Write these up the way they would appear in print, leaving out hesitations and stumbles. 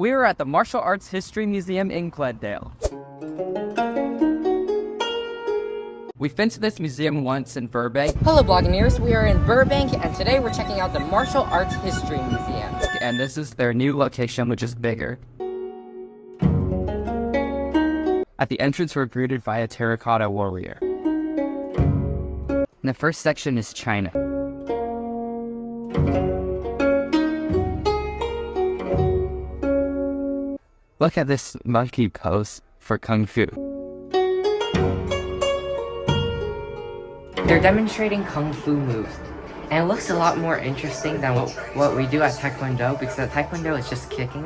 We are at the Martial Arts History Museum in Glendale. We've been to this museum once in Burbank. Hello Blogineers, we are in Burbank and today we're checking out the Martial Arts History Museum. And this is their new location, which is bigger. At the entrance, we're greeted by a terracotta warrior. And the first section is China. Look at this monkey pose for Kung Fu. They're demonstrating Kung Fu moves. And it looks a lot more interesting than what we do at Taekwondo, because at Taekwondo it's just kicking.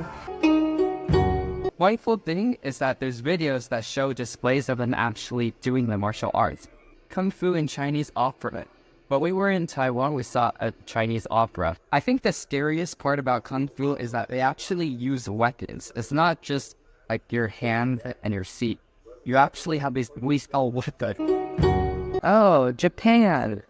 One cool thing is that there's videos that show displays of them actually doing the martial arts. Kung Fu and Chinese opera. But we were in Taiwan, we saw a Chinese opera. I think the scariest part about Kung Fu is that they actually use weapons. It's not just like your hand and your seat. You actually have these lethal weapons. Oh, Japan!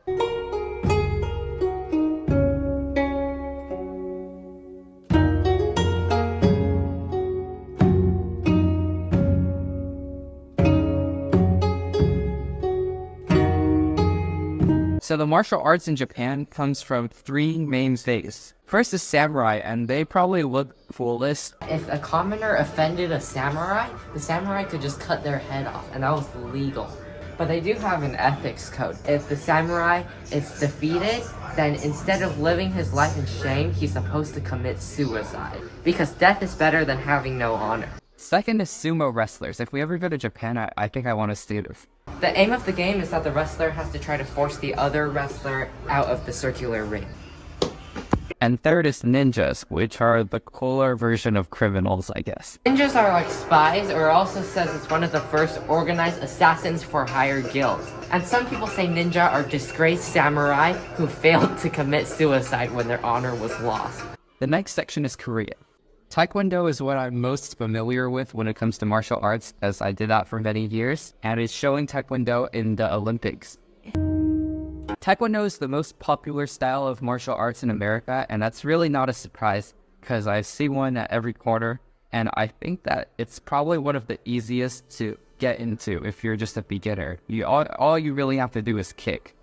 So the martial arts in Japan comes from three main things. First is samurai, and they probably look coolest. If a commoner offended a samurai, the samurai could just cut their head off, and that was legal. But they do have an ethics code. If the samurai is defeated, then instead of living his life in shame, he's supposed to commit suicide. Because death is better than having no honor. Second is sumo wrestlers. If we ever go to Japan, I think I want to see this. The aim of the game is that the wrestler has to try to force the other wrestler out of the circular ring. And third is ninjas, which are the cooler version of criminals, I guess. Ninjas are like spies, or it also says it's one of the first organized assassins for hire guilds. And some people say ninja are disgraced samurai who failed to commit suicide when their honor was lost. The next section is Korea. Taekwondo is what I'm most familiar with when it comes to martial arts, as I did that for many years, and it's showing Taekwondo in the Olympics. Taekwondo is the most popular style of martial arts in America, and that's really not a surprise, because I see one at every corner, and I think that it's probably one of the easiest to get into if you're just a beginner. All you really have to do is kick.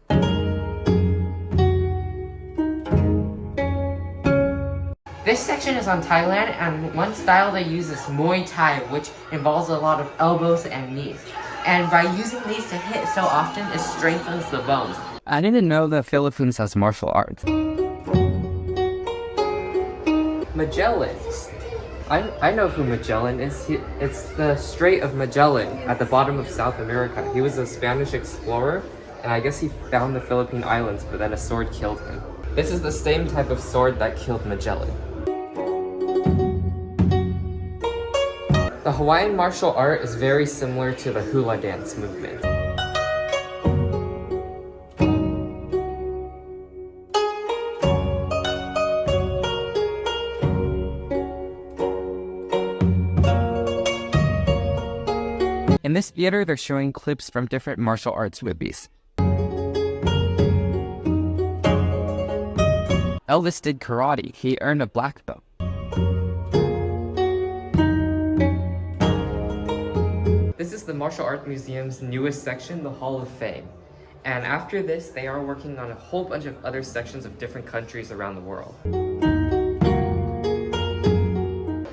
This section is on Thailand, and one style they use is Muay Thai, which involves a lot of elbows and knees. And by using these to hit so often, it strengthens the bones. I didn't know the Philippines has martial arts. Magellan. I know who Magellan is. It's the Strait of Magellan at the bottom of South America. He was a Spanish explorer, and I guess he found the Philippine Islands, but then a sword killed him. This is the same type of sword that killed Magellan. The Hawaiian martial art is very similar to the hula dance movement. In this theater, they're showing clips from different martial arts movies. Elvis did karate. He earned a black belt. This is the Martial Arts Museum's newest section, the Hall of Fame. And after this, they are working on a whole bunch of other sections of different countries around the world.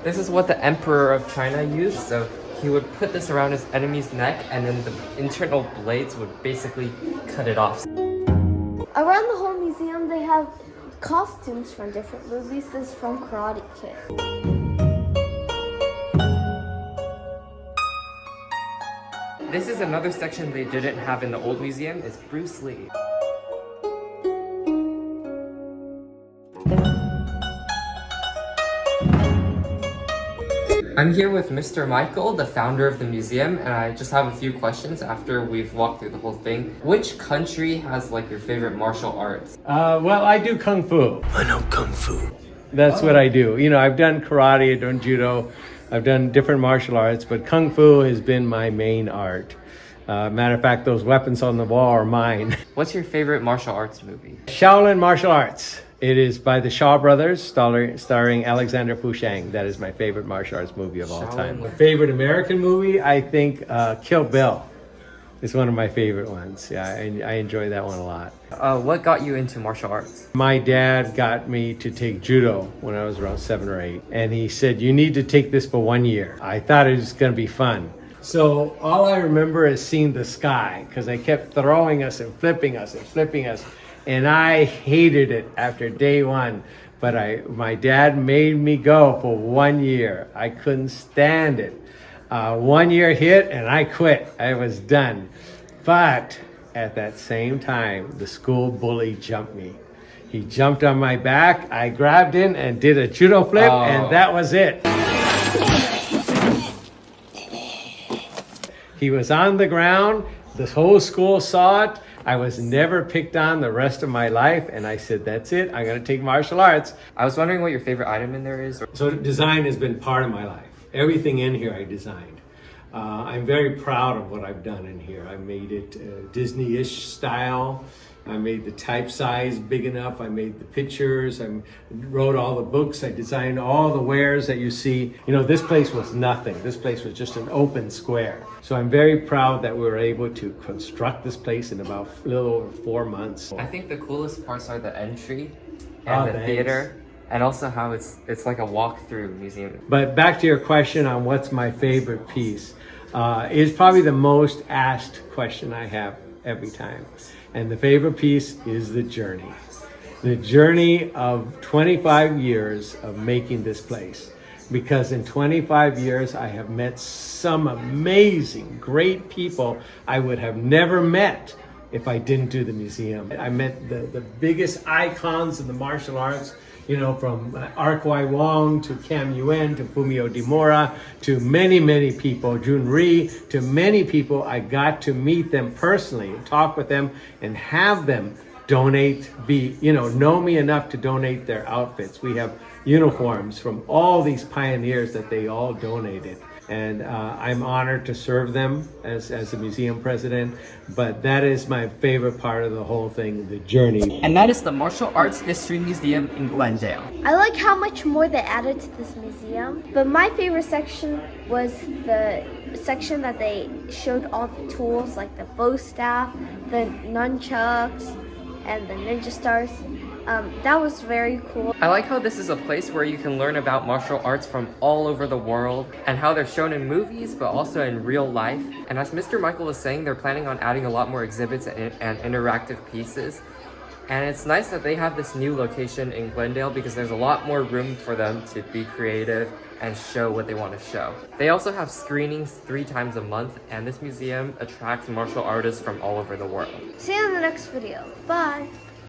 This is what the Emperor of China used, so he would put this around his enemy's neck, and then the internal blades would basically cut it off. Around the whole museum, they have costumes from different movies. This is from Karate Kid. This is another section they didn't have in the old museum, is Bruce Lee. I'm here with Mr. Michael, the founder of the museum, and I just have a few questions after we've walked through the whole thing. Which country has like your favorite martial arts? Well, I do Kung Fu. I know Kung Fu. That's what I do. You know, I've done karate, I've done judo, I've done different martial arts, but Kung Fu has been my main art. Matter of fact, those weapons on the wall are mine. What's your favorite martial arts movie? Shaolin martial arts. It is by the Shaw Brothers, starring Alexander Fushang. That is my favorite martial arts movie of all time. My favorite American movie, I think Kill Bill is one of my favorite ones. Yeah, I enjoy that one a lot. What got you into martial arts? My dad got me to take judo when I was around 7 or 8. And he said, you need to take this for 1 year. I thought it was going to be fun. So all I remember is seeing the sky, because they kept throwing us and flipping us and flipping us. And I hated it after day 1. But my dad made me go for 1 year. I couldn't stand it. 1 year hit and I quit. I was done. But at that same time, the school bully jumped me. He jumped on my back. I grabbed him and did a judo flip, and that was it. He was on the ground. The whole school saw it. I was never picked on the rest of my life, and I said, that's it. I'm going to take martial arts. I was wondering what your favorite item in there is. So design has been part of my life. Everything in here I designed. I'm very proud of what I've done in here. I made it Disney-ish style. I made the type size big enough. I made the pictures. I wrote all the books. I designed all the wares that you see. You know, this place was nothing. This place was just an open square. So I'm very proud that we were able to construct this place in about a little over 4 months. I think the coolest parts are the entry and the theater. And also how it's like a walk-through museum. But back to your question on what's my favorite piece. It's probably the most asked question I have every time. And the favorite piece is the journey. The journey of 25 years of making this place. Because in 25 years, I have met some amazing, great people I would have never met if I didn't do the museum. I met the biggest icons of the martial arts, you know, from Arkwai Wong to Cam Yuen to Fumio Demora to many, many people, Jun Ri, to many people. I got to meet them personally and talk with them and have them donate, know me enough to donate their outfits. We have uniforms from all these pioneers that they all donated. And I'm honored to serve them as a museum president. But that is my favorite part of the whole thing, the journey. And that is the Martial Arts History Museum in Glendale. I like how much more they added to this museum. But my favorite section was the section that they showed all the tools, like the bow staff, the nunchucks, and the ninja stars. That was very cool. I like how this is a place where you can learn about martial arts from all over the world and how they're shown in movies, but also in real life. And as Mr. Michael was saying, they're planning on adding a lot more exhibits and interactive pieces. And it's nice that they have this new location in Glendale because there's a lot more room for them to be creative and show what they want to show. They also have screenings 3 times a month, and this museum attracts martial artists from all over the world. See you in the next video. Bye.